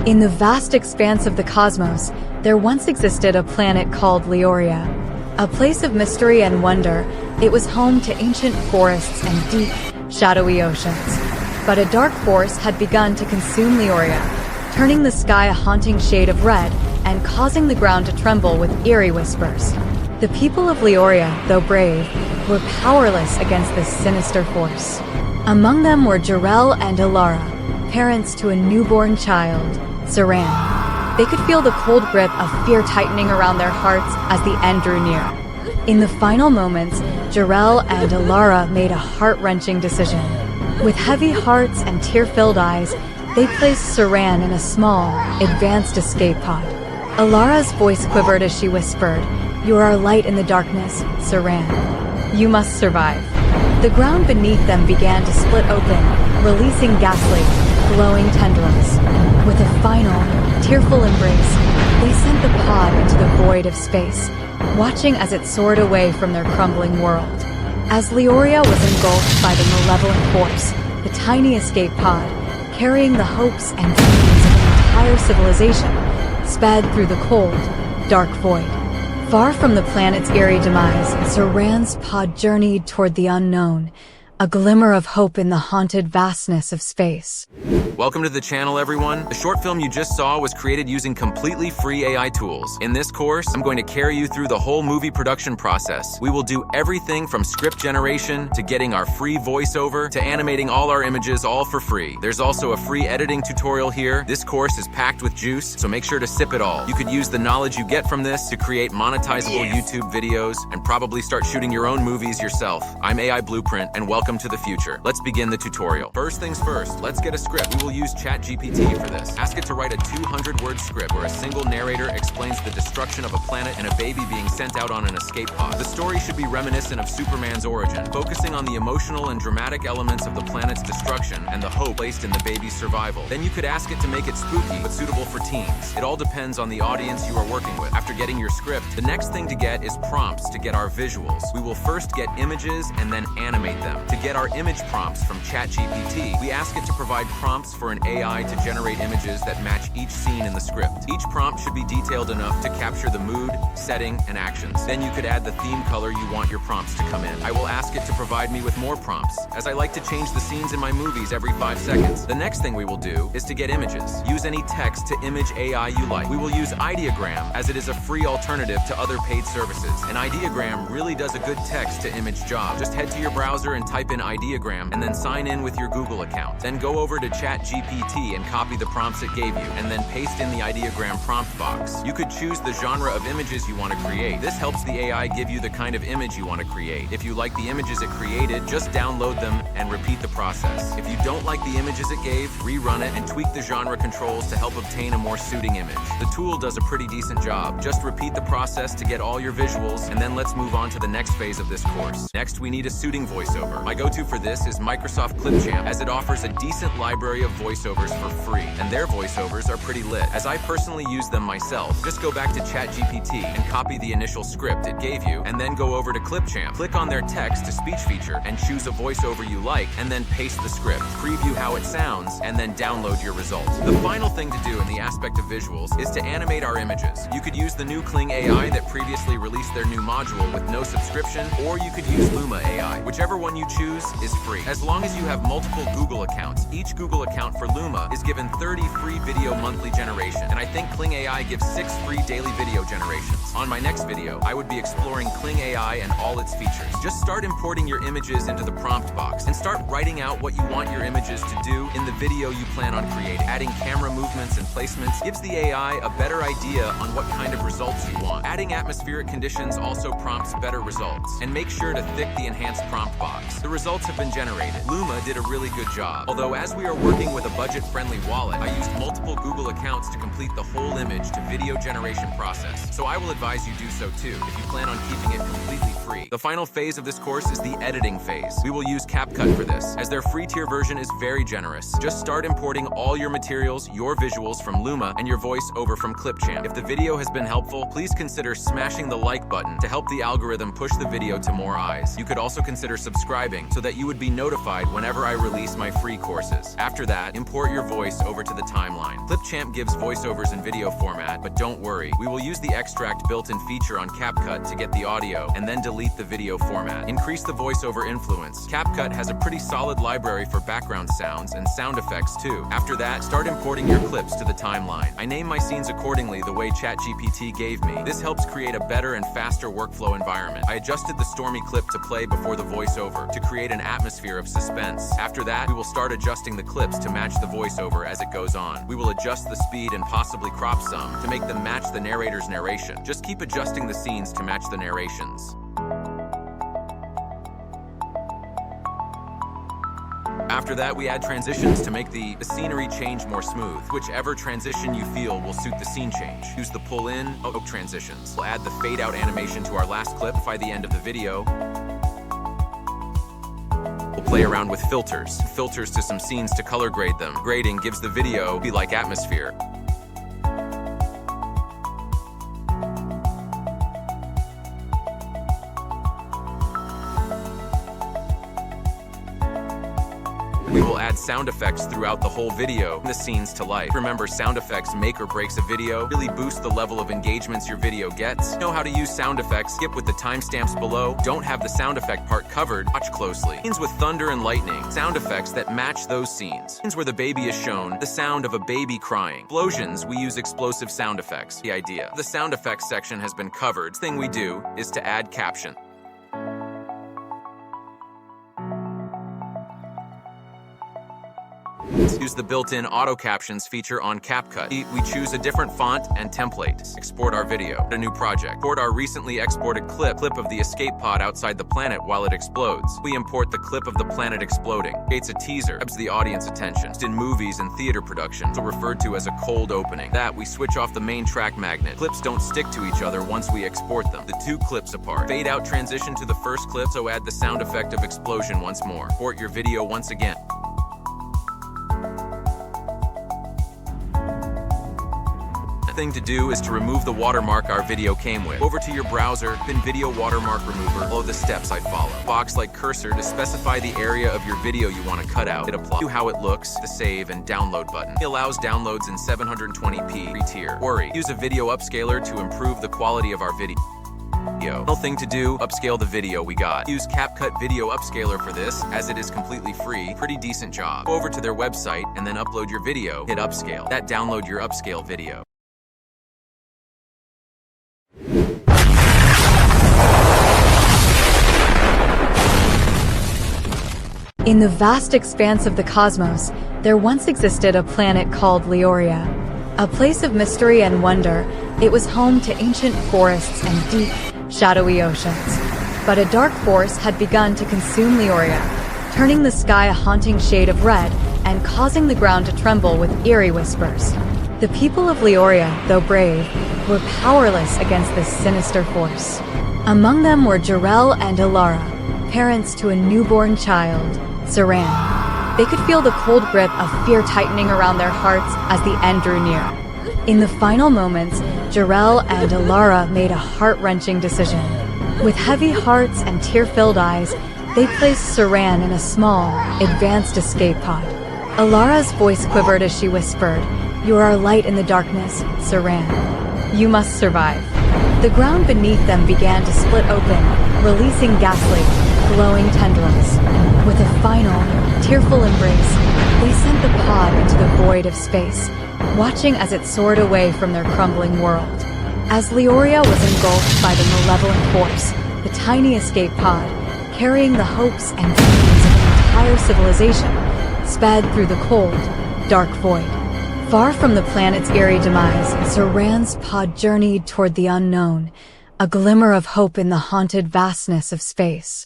In the vast expanse of the cosmos, there once existed a planet called Leoria. A place of mystery and wonder, it was home to ancient forests and deep, shadowy oceans. But a dark force had begun to consume Leoria, turning the sky a haunting shade of red and causing the ground to tremble with eerie whispers. The people of Leoria, though brave, were powerless against this sinister force. Among them were Jarell and Alara, parents to a newborn child, Saran. They could feel the cold grip of fear tightening around their hearts as the end drew near. In the final moments, Jarell and Alara made a heart-wrenching decision. With heavy hearts and tear-filled eyes, they placed Saran in a small, advanced escape pod. Alara's voice quivered as she whispered, "You are our light in the darkness, Saran. You must survive." The ground beneath them began to split open, releasing ghastly, glowing tendrils. With a final, tearful embrace, they sent the pod into the void of space, watching as it soared away from their crumbling world. As Leoria was engulfed by the malevolent force, the tiny escape pod, carrying the hopes and dreams of an entire civilization, sped through the cold, dark void. Far from the planet's eerie demise, Saran's pod journeyed toward the unknown, a glimmer of hope in the haunted vastness of space. Welcome to the channel, everyone. The short film you just saw was created using completely free AI tools. In this course, I'm going to carry you through the whole movie production process. We will do everything from script generation to getting our free voiceover to animating all our images, all for free. There's also a free editing tutorial here. This course is packed with juice, so make sure to sip it all. You could use the knowledge you get from this to create monetizable YouTube videos and probably start shooting your own movies yourself. I'm AI Blueprint, and welcome to the future. Let's begin the tutorial. First things first, let's get a script. We will use ChatGPT for this. Ask it to write a 200-word script where a single narrator explains the destruction of a planet and a baby being sent out on an escape pod. The story should be reminiscent of Superman's origin, focusing on the emotional and dramatic elements of the planet's destruction and the hope placed in the baby's survival. Then you could ask it to make it spooky but suitable for teens. It all depends on the audience you are working with. After getting your script, the next thing to get is prompts to get our visuals. We will first get images and then animate them. To get our image prompts from ChatGPT, we ask it to provide prompts for an AI to generate images that match each scene in the script. Each prompt should be detailed enough to capture the mood, setting, and actions. Then you could add the theme color you want your prompts to come in. I will ask it to provide me with more prompts, as I like to change the scenes in my movies every 5 seconds. The next thing we will do is to get images. Use any text to image AI you like. We will use Ideogram, as it is a free alternative to other paid services. An Ideogram really does a good text to image job. Just head to your browser and type in Ideogram, and then sign in with your Google account. Then go over to ChatGPT and copy the prompts it gave you, and then paste in the Ideogram prompt box. You could choose the genre of images you want to create. This helps the AI give you the kind of image you want to create. If you like the images it created, just download them and repeat the process. If you don't like the images it gave, rerun it and tweak the genre controls to help obtain a more suiting image. The tool does a pretty decent job. Just repeat the process to get all your visuals, and then let's move on to the next phase of this course. Next, we need a suiting voiceover. My go-to for this is Microsoft Clipchamp, as it offers a decent library of voiceovers for free, and their voiceovers are pretty lit. As I personally use them myself, just go back to ChatGPT and copy the initial script it gave you, and then go over to Clipchamp. Click on their text-to-speech feature and choose a voiceover you like, and then paste the script. Preview how it sounds, and then download your results. The final thing to do in the aspect of visuals is to animate our images. You could use the new Kling AI that previously released their new module with no subscription, or you could use Luma AI. Whichever one you choose is free. As long as you have multiple Google accounts, each Google account for Luma is given 30 free video monthly generation, and I think Kling AI gives 6 free daily video generations. On my next video, I would be exploring Kling AI and all its features. Just start importing your images into the prompt box and start writing out what you want your images to do in the video you plan on creating. Adding camera movements and placements gives the AI a better idea on what kind of results you want. Adding atmospheric conditions also prompts better results. And make sure to thick the enhanced prompt box. The results have been generated. Luma did a really good job. Although as we are working with a budget-friendly wallet, I used multiple Google accounts to complete the whole image to video generation process. So I will advise you do so too, if you plan on keeping it completely free. The final phase of this course is the editing phase. We will use CapCut for this, as their free tier version is very generous. Just start importing all your materials, your visuals from Luma, and your voice over from Clipchamp. If the video has been helpful, please consider smashing the like button to help the algorithm push the video to more eyes. You could also consider subscribing subscribing so that you would be notified whenever I release my free courses. After that, import your voice over to the timeline. Clipchamp gives voiceovers in video format, but don't worry, we will use the extract built-in feature on CapCut to get the audio and then delete the video format. Increase the voiceover influence. CapCut has a pretty solid library for background sounds and sound effects too. After that, start importing your clips to the timeline. I name my scenes accordingly the way ChatGPT gave me. This helps create a better and faster workflow environment. I adjusted the stormy clip to play before the voiceover to create an atmosphere of suspense. After that, we will start adjusting the clips to match the voiceover as it goes on. We will adjust the speed and possibly crop some to make them match the narrator's narration. Just keep adjusting the scenes to match the narrations. After that, we add transitions to make the scenery change more smooth. Whichever transition you feel will suit the scene change. Use the pull-in, transitions. We'll add the fade-out animation to our last clip by the end of the video. We'll play around with filters. Filters to some scenes to color grade them. Grading gives the video like atmosphere. We will add sound effects throughout the whole video, the scenes to life. Remember, sound effects make or breaks a video, really boost the level of engagements your video gets. Know how to use sound effects? Skip with the timestamps below. Don't have the sound effect part covered? Watch closely. Scenes with thunder and lightning. Sound effects that match those scenes. Scenes where the baby is shown, the sound of a baby crying. Explosions, we use explosive sound effects. The idea. The sound effects section has been covered. The thing we do is to add caption. Use the built-in auto captions feature on CapCut. We choose a different font and template. Export our video. A new project. Import our recently exported clip of the escape pod outside the planet while it explodes. We import the clip of the planet exploding. Creates a teaser. Grabs the audience attention. In movies and theater productions, referred to as a cold opening. That we switch off the main track magnet. Clips don't stick to each other once we export them. The two clips apart. Fade out transition to the first clip, so add the sound effect of explosion once more. Import your video once again. Thing to do is to remove the watermark our video came with. Over to your browser, then video watermark remover. Follow the steps I follow. Box like cursor to specify the area of your video you want to cut out. It applies to how it looks, the save and download button. It allows downloads in 720p free tier. Worry. Use a video upscaler to improve the quality of our video. Final thing to do, upscale the video we got. Use CapCut Video Upscaler for this, as it is completely free. Pretty decent job. Go over to their website and then upload your video. Hit upscale. That download your upscale video. In the vast expanse of the cosmos, there once existed a planet called Leoria. A place of mystery and wonder, it was home to ancient forests and deep, shadowy oceans. But a dark force had begun to consume Leoria, turning the sky a haunting shade of red and causing the ground to tremble with eerie whispers. The people of Leoria, though brave, were powerless against this sinister force. Among them were Jarell and Alara, parents to a newborn child, Saran. They could feel the cold grip of fear tightening around their hearts as the end drew near. In the final moments, Jarell and Alara made a heart-wrenching decision. With heavy hearts and tear-filled eyes, they placed Saran in a small, advanced escape pod. Alara's voice quivered as she whispered, "You are our light in the darkness, Saran. You must survive." The ground beneath them began to split open, releasing ghastly, glowing tendrils. With a final, tearful embrace, they sent the pod into the void of space, watching as it soared away from their crumbling world. As Leoria was engulfed by the malevolent force, the tiny escape pod, carrying the hopes and dreams of an entire civilization, sped through the cold, dark void. Far from the planet's eerie demise, Saran's pod journeyed toward the unknown, a glimmer of hope in the haunted vastness of space.